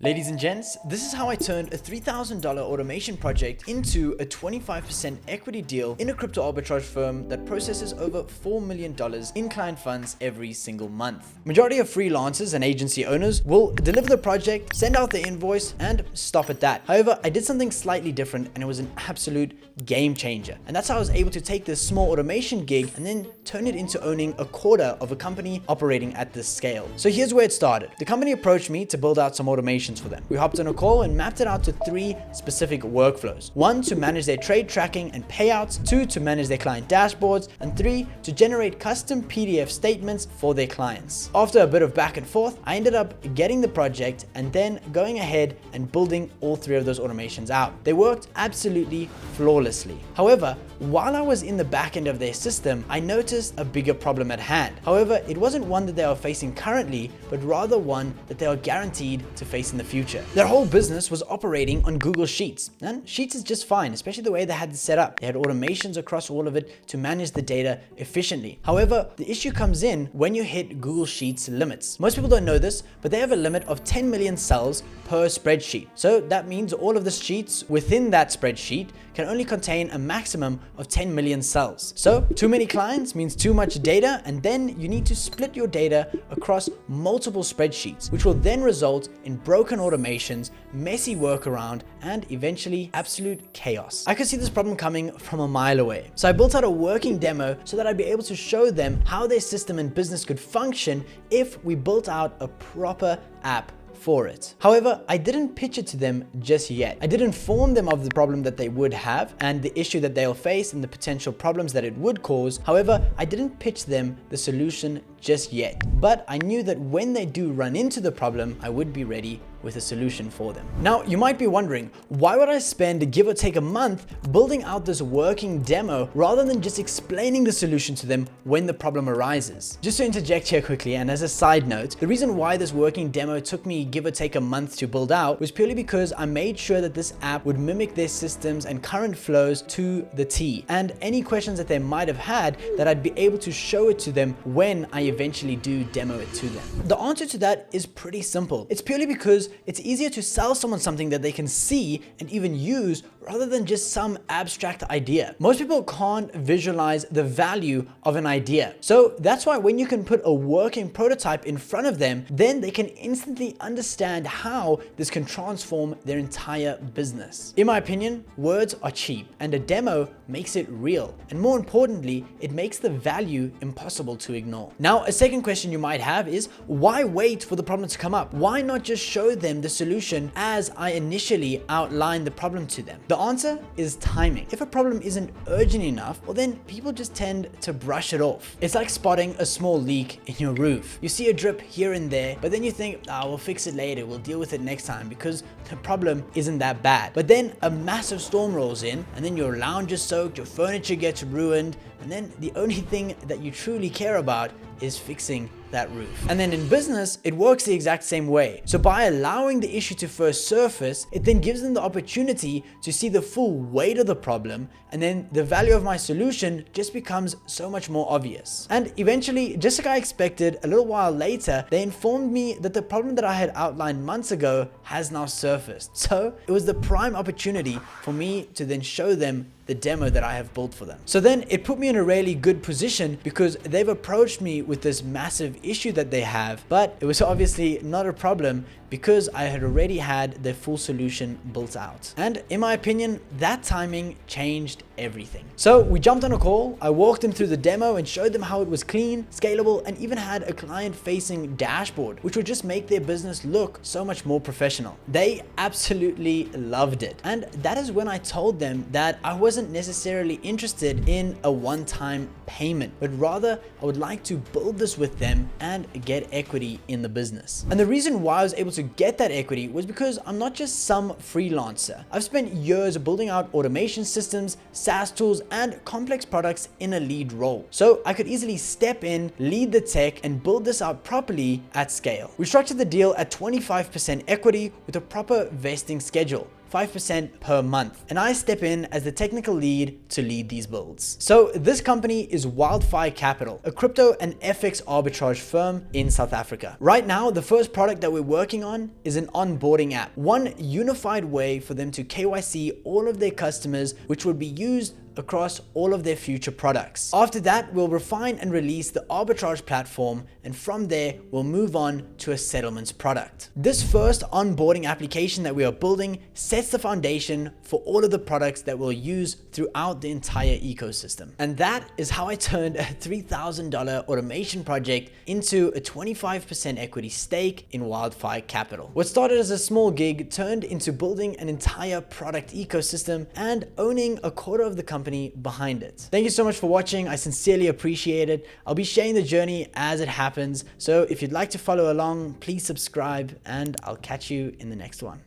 Ladies and gents, this is how I turned a $3,000 automation project into a 25% equity deal in a crypto arbitrage firm that processes over $4 million in client funds every single month. Majority of freelancers and agency owners will deliver the project, send out the invoice, and stop at that. However, I did something slightly different and it was an absolute game changer. And that's how I was able to take this small automation gig and then turn it into owning a quarter of a company operating at this scale. So here's where it started. The company approached me to build out some automation for them. We hopped on a call and mapped it out to 3 specific workflows. 1 to manage their trade tracking and payouts, 2 to manage their client dashboards, and 3 to generate custom PDF statements for their clients. After a bit of back and forth, I ended up getting the project and then going ahead and building all 3 of those automations out. They worked absolutely flawlessly. However, while I was in the back end of their system, I noticed a bigger problem at hand. However, it wasn't one that they are facing currently, but rather one that they are guaranteed to face in the future. Their whole business was operating on Google Sheets, and Sheets is just fine, especially the way they had it set up. They had automations across all of it to manage the data efficiently. However, the issue comes in when you hit Google Sheets limits. Most people don't know this, but they have a limit of 10 million cells per spreadsheet. So that means all of the sheets within that spreadsheet can only contain a maximum of 10 million cells. So too many clients means too much data, and then you need to split your data across multiple spreadsheets, which will then result in broken automations, messy workaround, and eventually absolute chaos. I could see this problem coming from a mile away. So I built out a working demo so that I'd be able to show them how their system and business could function if we built out a proper app for it. However, I didn't pitch it to them just yet. I did inform them of the problem that they would have and the issue that they'll face and the potential problems that it would cause. However, I didn't pitch them the solution just yet. But I knew that when they do run into the problem, I would be ready with a solution for them. Now, you might be wondering, why would I spend give or take a month building out this working demo rather than just explaining the solution to them when the problem arises? Just to interject here quickly, and as a side note, the reason why this working demo took me give or take a month to build out was purely because I made sure that this app would mimic their systems and current flows to the T, and any questions that they might have had, that I'd be able to show it to them when I eventually do demo it to them. The answer to that is pretty simple. It's purely because it's easier to sell someone something that they can see and even use rather than just some abstract idea. Most people can't visualize the value of an idea. So that's why when you can put a working prototype in front of them, then they can instantly understand how this can transform their entire business. In my opinion, words are cheap and a demo makes it real. And more importantly, it makes the value impossible to ignore. Now, a second question you might have is, why wait for the problem to come up? Why not just show them the solution as I initially outlined the problem to them? The answer is timing. If a problem isn't urgent enough, well then people just tend to brush it off. It's like spotting a small leak in your roof. You see a drip here and there, but then you think, we'll fix it later, we'll deal with it next time because the problem isn't that bad. But then a massive storm rolls in and then your lounge is soaked, your furniture gets ruined, and then the only thing that you truly care about is fixing that roof. And then in business, it works the exact same way. So by allowing the issue to first surface, it then gives them the opportunity to see the full weight of the problem, and then the value of my solution just becomes so much more obvious. And eventually, just like I expected, a little while later, they informed me that the problem that I had outlined months ago has now surfaced. So it was the prime opportunity for me to then show them the demo that I have built for them. So then it put me in a really good position because they've approached me with this massive issue that they have, but it was obviously not a problem because I had already had the full solution built out. And in my opinion, that timing changed everything. So we jumped on a call, I walked them through the demo and showed them how it was clean, scalable, and even had a client-facing dashboard, which would just make their business look so much more professional. They absolutely loved it. And that is when I told them that I wasn't necessarily interested in a one-time payment, but rather I would like to build this with them and get equity in the business. And the reason why I was able to get that equity was because I'm not just some freelancer. I've spent years building out automation systems, SaaS tools, and complex products in a lead role. So I could easily step in, lead the tech, and build this out properly at scale. We structured the deal at 25% equity with a proper vesting schedule. 5% per month. And I step in as the technical lead to lead these builds. So this company is Wildfire Capital, a crypto and FX arbitrage firm in South Africa. Right now, the first product that we're working on is an onboarding app, one unified way for them to KYC all of their customers, which would be used across all of their future products. After that, we'll refine and release the arbitrage platform, and from there, we'll move on to a settlements product. This first onboarding application that we are building sets the foundation for all of the products that we'll use throughout the entire ecosystem. And that is how I turned a $3,000 automation project into a 25% equity stake in Wildfire Capital. What started as a small gig turned into building an entire product ecosystem and owning a quarter of the company behind it. Thank you so much for watching. I sincerely appreciate it. I'll be sharing the journey as it happens. So if you'd like to follow along, please subscribe and I'll catch you in the next one.